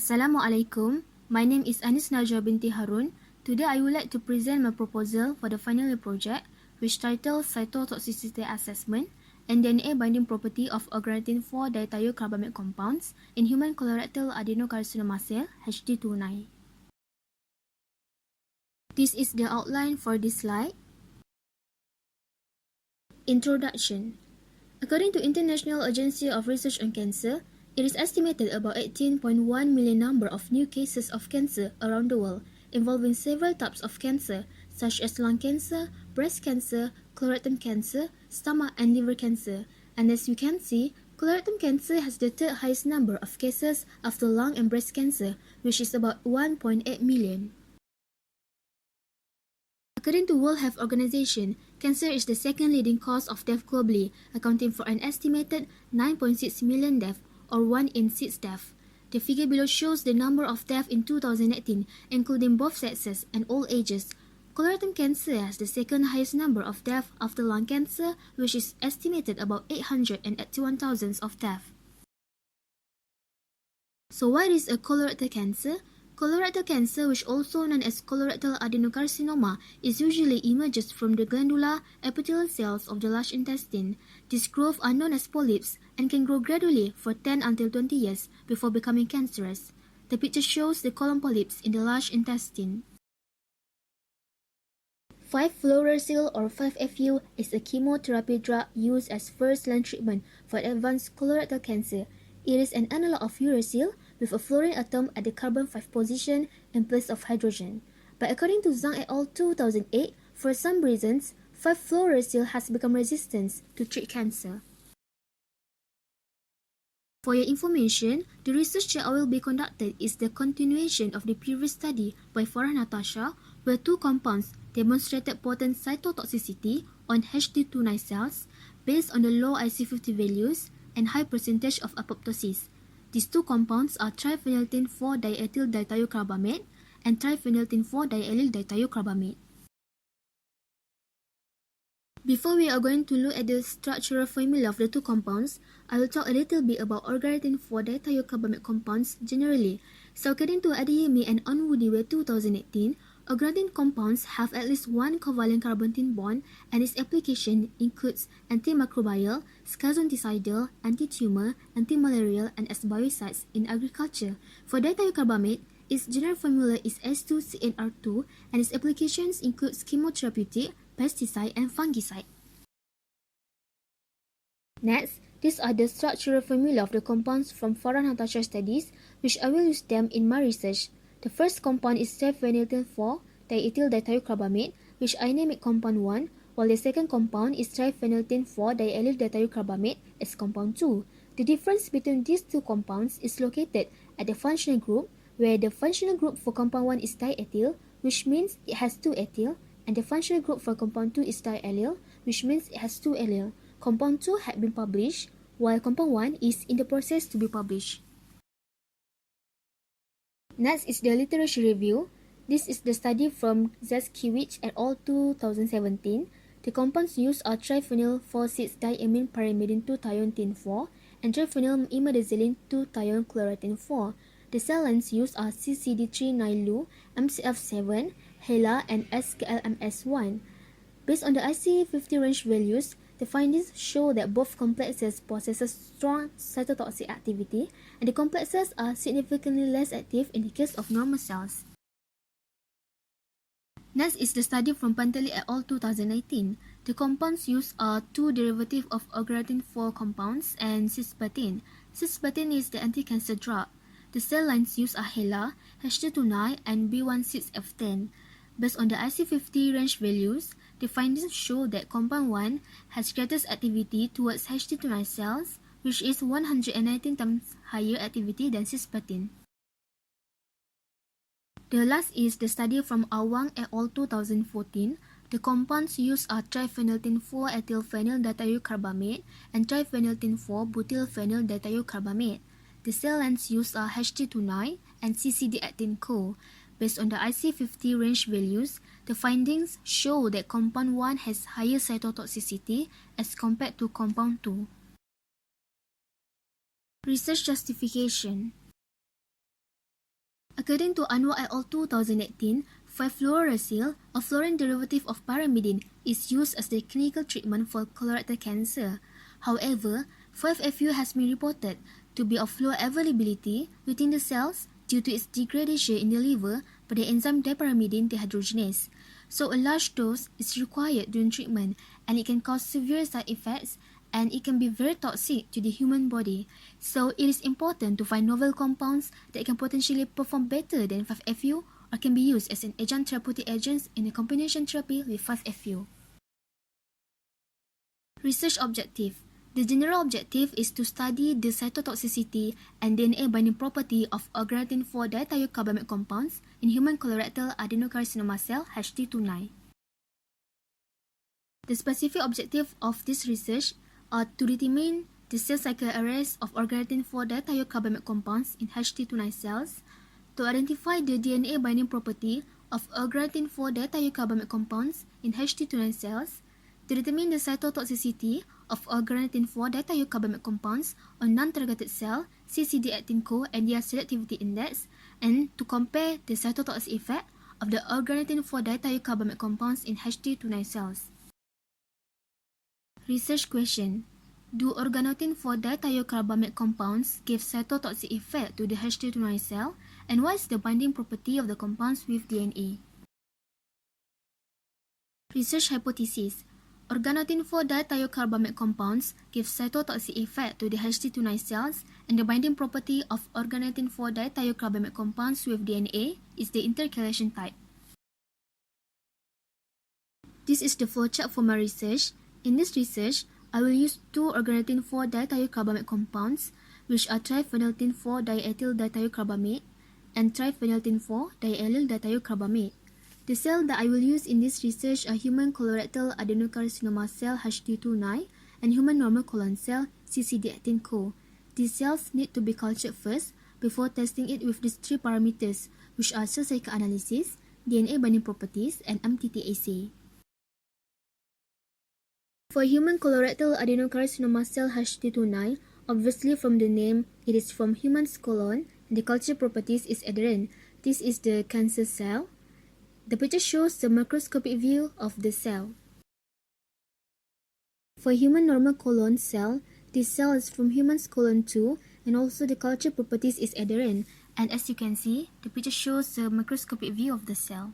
Assalamualaikum. My name is Anis Najwa binti Harun. Today I would like to present my proposal for the final year project, which titles Cytotoxicity Assessment and DNA Binding Property of Organotin 4 Dithiocarbamate Compounds in Human Colorectal Adenocarcinoma Cell HD29. This is the outline for this slide. Introduction. According to International Agency of Research on Cancer, it is estimated about 18.1 million number of new cases of cancer around the world, involving several types of cancer, such as lung cancer, breast cancer, colorectal cancer, stomach and liver cancer. And as you can see, colorectal cancer has the third highest number of cases after lung and breast cancer, which is about 1.8 million. According to World Health Organization, cancer is the second leading cause of death globally, accounting for an estimated 9.6 million deaths, or 1 in 6 deaths. The figure below shows the number of deaths in 2018, including both sexes and all ages. Colorectal cancer has the second highest number of deaths after lung cancer, which is estimated about 881,000 of deaths. So what is a colorectal cancer? Colorectal cancer, which also known as colorectal adenocarcinoma, is usually emerges from the glandular epithelial cells of the large intestine. These growths are known as polyps and can grow gradually for 10 until 20 years before becoming cancerous. The picture shows the colon polyps in the large intestine. 5-fluorouracil or 5-FU is a chemotherapy drug used as first-line treatment for advanced colorectal cancer. It is an analog of uracil with a fluorine atom at the carbon 5 position in place of hydrogen. But according to Zhang et al. 2008, for some reasons, 5-fluorouracil has become resistant to treat cancer. For your information, the research that will be conducted is the continuation of the previous study by Farah Natasha, where two compounds demonstrated potent cytotoxicity on HD29 cells based on the low IC50 values and high percentage of apoptosis. These two compounds are triphenyltin 4-diethyl dithiocarbamate and triphenyltin 4-diallyl dithiocarbamate. Before we are going to look at the structural formula of the two compounds, I will talk a little bit about organotin 4 dithiocarbamate compounds generally. So according to Adeyemi and Onwudiwe 2018, organotin compounds have at least one covalent carbon-tin bond, and its application includes antimicrobial, schizonticidial, anti-tumor, antimalarial, and as biocides in agriculture. For dithiocarbamate, its general formula is S2CnR2, and its applications include chemotherapeutic, pesticide, and fungicide. Next, these are the structural formula of the compounds from Farah Natasha studies, which I will use them in my research. The first compound is triphenyltin 4-diethyl dithiocarbamate, which I name it compound 1, while the second compound is triphenyltin 4-diallyl dithiocarbamate as compound 2. The difference between these two compounds is located at the functional group, where the functional group for compound 1 is diethyl, which means it has 2 ethyl, and the functional group for compound 2 is diallyl, which means it has 2 allyl. Compound 2 had been published, while compound 1 is in the process to be published. Next is the literature review. This is the study from Zeskiewicz et al. 2017. The compounds used are triphenyl 4,6-diamine pyrimidine 2-thionetin 4 and triphenyl imidazoline 2-thione chlorotin 4. The cell lines used are CCD39LU, MCF7, HeLa, and SKLMS1. Based on the IC50 range values, the findings show that both complexes possess strong cytotoxic activity, and the complexes are significantly less active in the case of normal cells. Next is the study from Panteli et al. 2019. The compounds used are two derivatives of organotin 4 compounds and cisplatin. Cisplatin is the anti-cancer drug. The cell lines used are HeLa, HD29, and B16F10. Based on the IC50 range values, the findings show that compound 1 has greatest activity towards HD29 cells, which is 119 times higher activity than cisplatin. The last is the study from Awang et al. 2014. The compounds used are triphenyltin 4-ethylphenyl dithiocarbamate and triphenyltin 4-butylphenyl dithiocarbamate. The cell lines used are HD29 and CCD18-Co. Based on the IC50 range values, the findings show that compound 1 has higher cytotoxicity as compared to compound 2. Research justification. According to Anwar et al. 2018, 5-fluorouracil, a fluorine derivative of pyrimidine, is used as the clinical treatment for colorectal cancer. However, 5-FU has been reported to be of low availability within the cells due to its degradation in the liver by the enzyme dipyrimidine dehydrogenase. So a large dose is required during treatment, and it can cause severe side effects, and it can be very toxic to the human body. So it is important to find novel compounds that can potentially perform better than 5-FU or can be used as an adjunct therapeutic agents in a combination therapy with 5-FU. Research objective. The general objective is to study the cytotoxicity and DNA binding property of organotin 4 dithiocarbamate compounds in human colorectal adenocarcinoma cell HT29. The specific objective of this research are to determine the cell cycle arrest of organotin 4 dithiocarbamate compounds in HT29 cells, to identify the DNA binding property of organotin 4 dithiocarbamate compounds in HT29 cells, to determine the cytotoxicity of organotin 4 dithiocarbamate compounds on non-targeted cell, CD18Co, and their selectivity index, and to compare the cytotoxic effect of the organotin 4 dithiocarbamate compounds in HT29 cells. Research question. Do organotin 4 dithiocarbamate compounds give cytotoxic effect to the HT29 cell, and what is the binding property of the compounds with DNA? Research hypothesis. Organotin 4 dithiocarbamate compounds give cytotoxic effect to the HT29 cells, and the binding property of organotin 4 dithiocarbamate compounds with DNA is the intercalation type. This is the flowchart for my research. In this research, I will use two organotin 4 dithiocarbamate compounds, which are triphenyltin 4 diethyl dithiocarbamate and triphenyltin 4 diallyl dithiocarbamate. The cell that I will use in this research are human colorectal adenocarcinoma cell HT29 and human normal colon cell CCD18Co. These cells need to be cultured first before testing it with these three parameters, which are cell cycle analysis, DNA binding properties, and MTT assay. For human colorectal adenocarcinoma cell HT29, obviously from the name, it is from human's colon, and the culture properties is adherent. This is the cancer cell. The picture shows the microscopic view of the cell. For human normal colon cell, this cell is from human's colon too, and also the culture properties is adherent. And as you can see, the picture shows the microscopic view of the cell.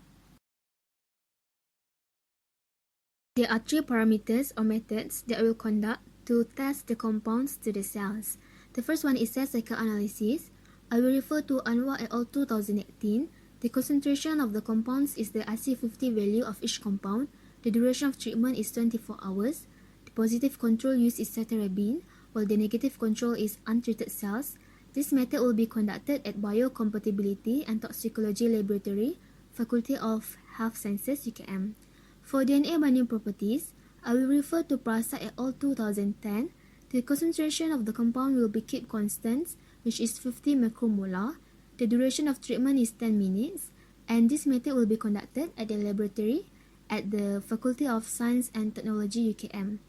There are three parameters or methods that I will conduct to test the compounds to the cells. The first one is cell cycle analysis. I will refer to Anwar et al. 2018. The concentration of the compounds is the IC50 value of each compound. The duration of treatment is 24 hours. The positive control used is cetarabine, while the negative control is untreated cells. This method will be conducted at Biocompatibility and Toxicology Laboratory, Faculty of Health Sciences, UKM. For DNA binding properties, I will refer to Prasad et al. 2010. The concentration of the compound will be kept constant, which is 50 micromolar. The duration of treatment is 10 minutes, and this method will be conducted at the laboratory at the Faculty of Science and Technology, UKM.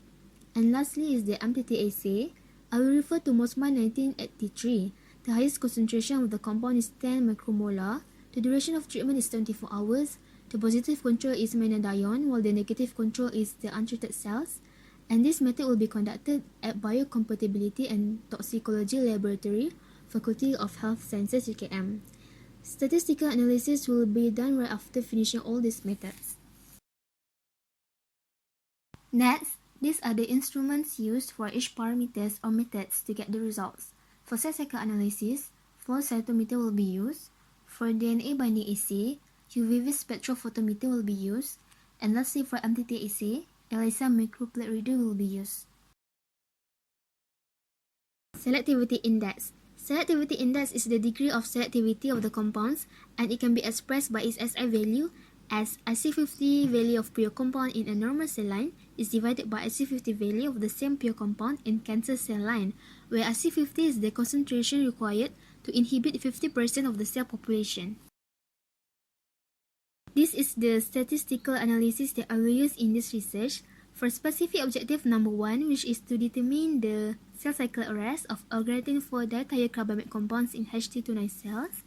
And lastly is the MTT assay. I will refer to Mosman 1983. The highest concentration of the compound is 10 micromolar. The duration of treatment is 24 hours. The positive control is menadione, while the negative control is the untreated cells. And this method will be conducted at Biocompatibility and Toxicology Laboratory, Faculty of Health Sciences, UKM. Statistical analysis will be done right after finishing all these methods. Next, these are the instruments used for each parameters or methods to get the results. For cell cycle analysis, flow cytometer will be used. For DNA binding assay, UV spectrophotometer will be used. And lastly, for MTT assay, ELISA microplate reader will be used. Selectivity index. Selectivity index is the degree of selectivity of the compounds, and it can be expressed by its SI value as IC50 value of pure compound in a normal cell line is divided by IC50 value of the same pure compound in cancer cell line, where IC50 is the concentration required to inhibit 50% of the cell population. This is the statistical analysis that I will use in this research. For specific objective number 1, which is to determine the cell cycle arrest of organotin 4 dithiocarbamate compounds in HT29 cells,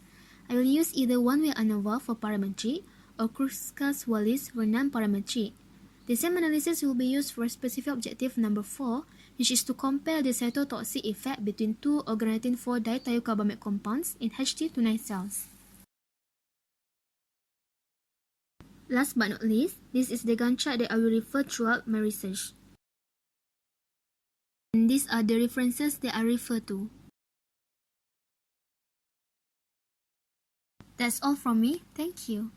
I will use either one-way ANOVA for parametric or Kruskal-Wallis for non-parametric. The same analysis will be used for specific objective number 4, which is to compare the cytotoxic effect between two organoitin 4-dithiocarbamate compounds in HT29 cells. Last but not least, this is the Gantt chart that I will refer throughout my research. And these are the references that I refer to. That's all from me. Thank you.